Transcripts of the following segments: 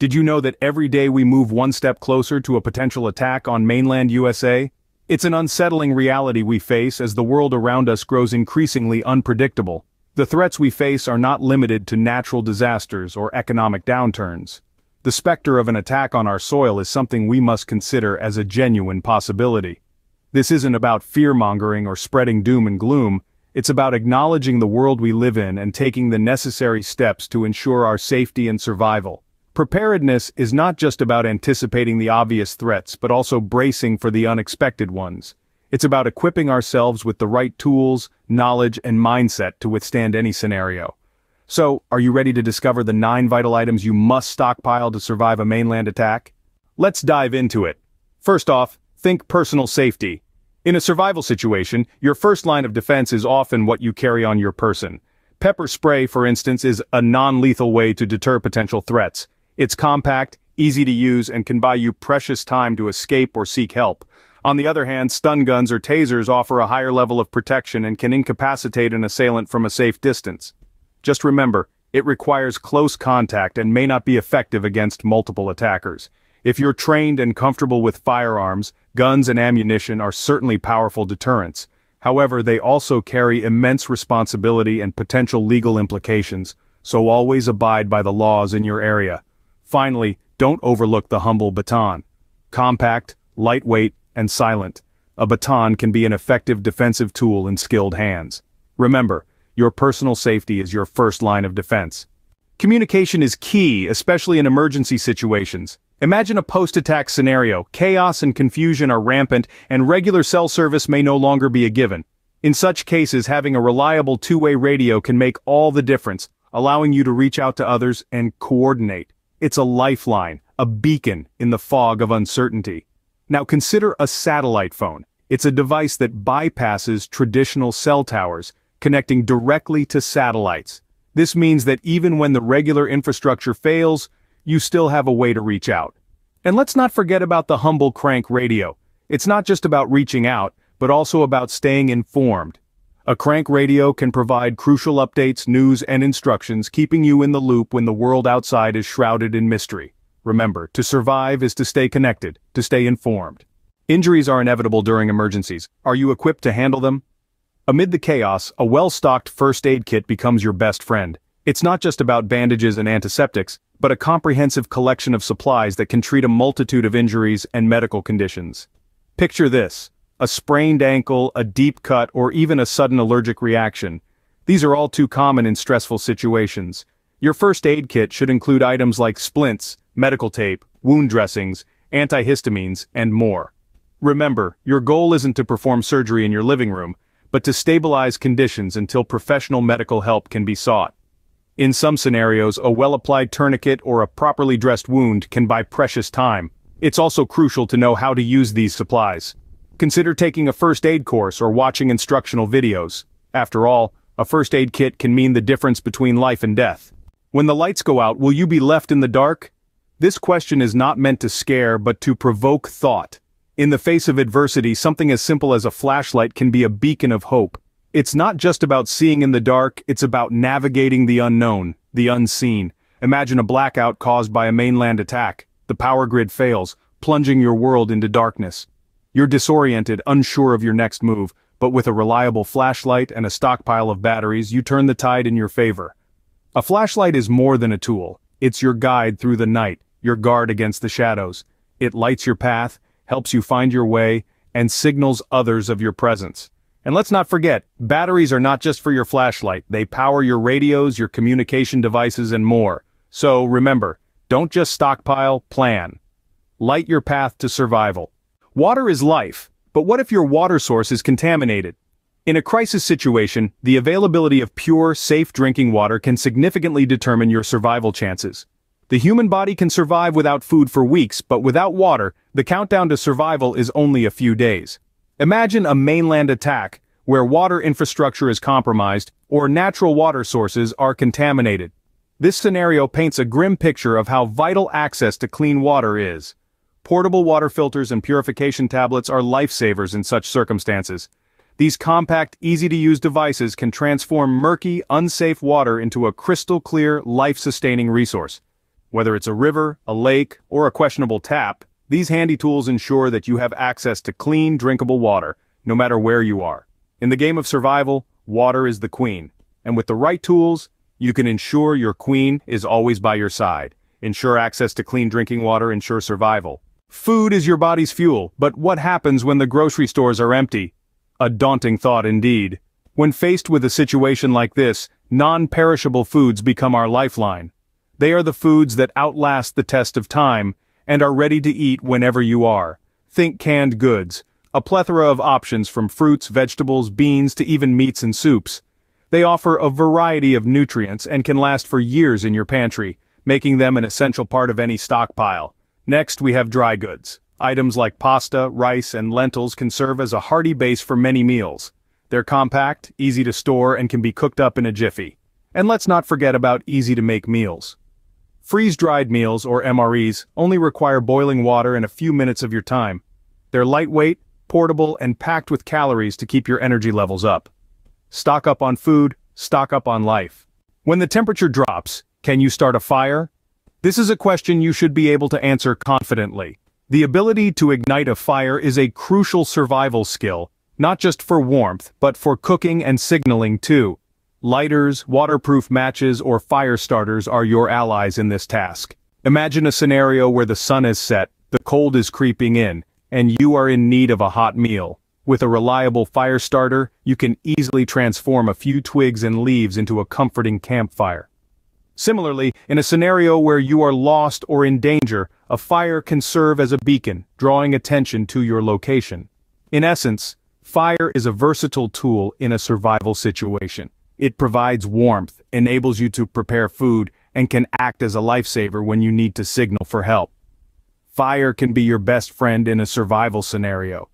Did you know that every day we move one step closer to a potential attack on mainland USA? It's an unsettling reality we face as the world around us grows increasingly unpredictable. The threats we face are not limited to natural disasters or economic downturns. The specter of an attack on our soil is something we must consider as a genuine possibility. This isn't about fear-mongering or spreading doom and gloom. It's about acknowledging the world we live in and taking the necessary steps to ensure our safety and survival. Preparedness is not just about anticipating the obvious threats but also bracing for the unexpected ones. It's about equipping ourselves with the right tools, knowledge, and mindset to withstand any scenario. So, are you ready to discover the 9 vital items you must stockpile to survive a mainland attack? Let's dive into it. First off, think personal safety. In a survival situation, your first line of defense is often what you carry on your person. Pepper spray, for instance, is a non-lethal way to deter potential threats. It's compact, easy to use, and can buy you precious time to escape or seek help. On the other hand, stun guns or tasers offer a higher level of protection and can incapacitate an assailant from a safe distance. Just remember, it requires close contact and may not be effective against multiple attackers. If you're trained and comfortable with firearms, guns and ammunition are certainly powerful deterrents. However, they also carry immense responsibility and potential legal implications, so always abide by the laws in your area. Finally, don't overlook the humble baton. Compact, lightweight, and silent, a baton can be an effective defensive tool in skilled hands. Remember, your personal safety is your first line of defense. Communication is key, especially in emergency situations. Imagine a post-attack scenario. Chaos and confusion are rampant, and regular cell service may no longer be a given. In such cases, having a reliable two-way radio can make all the difference, allowing you to reach out to others and coordinate. It's a lifeline, a beacon in the fog of uncertainty. Now consider a satellite phone. It's a device that bypasses traditional cell towers, connecting directly to satellites. This means that even when the regular infrastructure fails, you still have a way to reach out. And let's not forget about the humble crank radio. It's not just about reaching out, but also about staying informed. A crank radio can provide crucial updates, news, and instructions, keeping you in the loop when the world outside is shrouded in mystery. Remember, to survive is to stay connected, to stay informed. Injuries are inevitable during emergencies. Are you equipped to handle them? Amid the chaos, a well-stocked first aid kit becomes your best friend. It's not just about bandages and antiseptics, but a comprehensive collection of supplies that can treat a multitude of injuries and medical conditions. Picture this: a sprained ankle, a deep cut, or even a sudden allergic reaction. These are all too common in stressful situations. Your first aid kit should include items like splints, medical tape, wound dressings, antihistamines, and more. Remember, your goal isn't to perform surgery in your living room, but to stabilize conditions until professional medical help can be sought. In some scenarios, a well-applied tourniquet or a properly dressed wound can buy precious time. It's also crucial to know how to use these supplies. Consider taking a first aid course or watching instructional videos. After all, a first aid kit can mean the difference between life and death. When the lights go out, will you be left in the dark? This question is not meant to scare but to provoke thought. In the face of adversity, something as simple as a flashlight can be a beacon of hope. It's not just about seeing in the dark, it's about navigating the unknown, the unseen. Imagine a blackout caused by a mainland attack. The power grid fails, plunging your world into darkness. You're disoriented, unsure of your next move, but with a reliable flashlight and a stockpile of batteries, you turn the tide in your favor. A flashlight is more than a tool. It's your guide through the night, your guard against the shadows. It lights your path, helps you find your way, and signals others of your presence. And let's not forget, batteries are not just for your flashlight. They power your radios, your communication devices, and more. So remember, don't just stockpile, plan. Light your path to survival. Water is life, but what if your water source is contaminated? In a crisis situation, the availability of pure, safe drinking water can significantly determine your survival chances. The human body can survive without food for weeks, but without water, the countdown to survival is only a few days. Imagine a mainland attack, where water infrastructure is compromised, or natural water sources are contaminated. This scenario paints a grim picture of how vital access to clean water is. Portable water filters and purification tablets are lifesavers in such circumstances. These compact, easy-to-use devices can transform murky, unsafe water into a crystal-clear, life-sustaining resource. Whether it's a river, a lake, or a questionable tap, these handy tools ensure that you have access to clean, drinkable water, no matter where you are. In the game of survival, water is the queen. And with the right tools, you can ensure your queen is always by your side. Ensure access to clean drinking water, ensure survival. Food is your body's fuel, but what happens when the grocery stores are empty? A daunting thought indeed. When faced with a situation like this, non-perishable foods become our lifeline. They are the foods that outlast the test of time and are ready to eat whenever you are. Think canned goods, a plethora of options from fruits, vegetables, beans to even meats and soups. They offer a variety of nutrients and can last for years in your pantry, making them an essential part of any stockpile. Next, we have dry goods. Items like pasta, rice, and lentils can serve as a hearty base for many meals. They're compact, easy to store, and can be cooked up in a jiffy. And let's not forget about easy-to-make meals. Freeze-dried meals, or MREs, only require boiling water and a few minutes of your time. They're lightweight, portable, and packed with calories to keep your energy levels up. Stock up on food, stock up on life. When the temperature drops, can you start a fire? This is a question you should be able to answer confidently. The ability to ignite a fire is a crucial survival skill, not just for warmth, but for cooking and signaling too. Lighters, waterproof matches, or fire starters are your allies in this task. Imagine a scenario where the sun is set, the cold is creeping in, and you are in need of a hot meal. With a reliable fire starter, you can easily transform a few twigs and leaves into a comforting campfire. Similarly, in a scenario where you are lost or in danger, a fire can serve as a beacon, drawing attention to your location. In essence, fire is a versatile tool in a survival situation. It provides warmth, enables you to prepare food, and can act as a lifesaver when you need to signal for help. Fire can be your best friend in a survival scenario.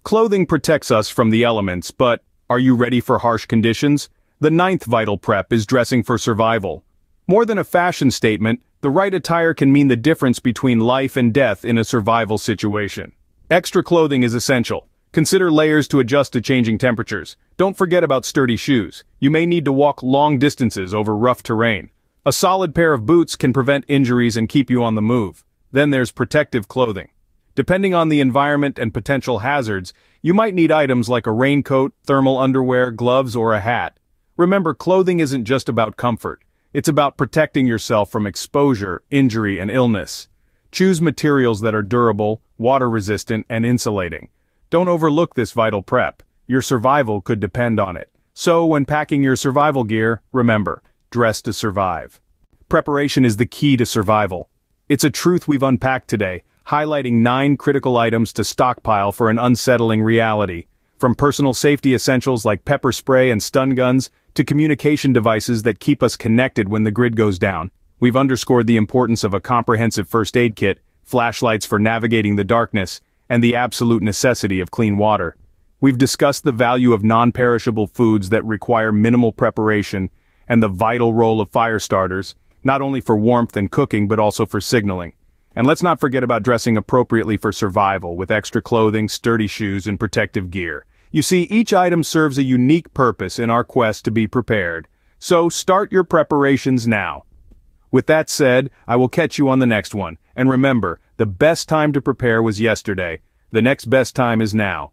Clothing protects us from the elements, but are you ready for harsh conditions? The ninth vital prep is dressing for survival. More than a fashion statement, the right attire can mean the difference between life and death in a survival situation. Extra clothing is essential. Consider layers to adjust to changing temperatures. Don't forget about sturdy shoes. You may need to walk long distances over rough terrain. A solid pair of boots can prevent injuries and keep you on the move. Then there's protective clothing. Depending on the environment and potential hazards, you might need items like a raincoat, thermal underwear, gloves, or a hat. Remember, clothing isn't just about comfort. It's about protecting yourself from exposure, injury, and illness. Choose materials that are durable, water-resistant, and insulating. Don't overlook this vital prep. Your survival could depend on it. So, when packing your survival gear, remember, dress to survive. Preparation is the key to survival. It's a truth we've unpacked today, highlighting 9 critical items to stockpile for an unsettling reality. From personal safety essentials like pepper spray and stun guns, to communication devices that keep us connected when the grid goes down, we've underscored the importance of a comprehensive first aid kit, flashlights for navigating the darkness, and the absolute necessity of clean water. We've discussed the value of non-perishable foods that require minimal preparation, and the vital role of fire starters, not only for warmth and cooking but also for signaling. And let's not forget about dressing appropriately for survival with extra clothing, sturdy shoes, and protective gear. You see, each item serves a unique purpose in our quest to be prepared. So start your preparations now. With that said, I will catch you on the next one. And remember, the best time to prepare was yesterday. The next best time is now.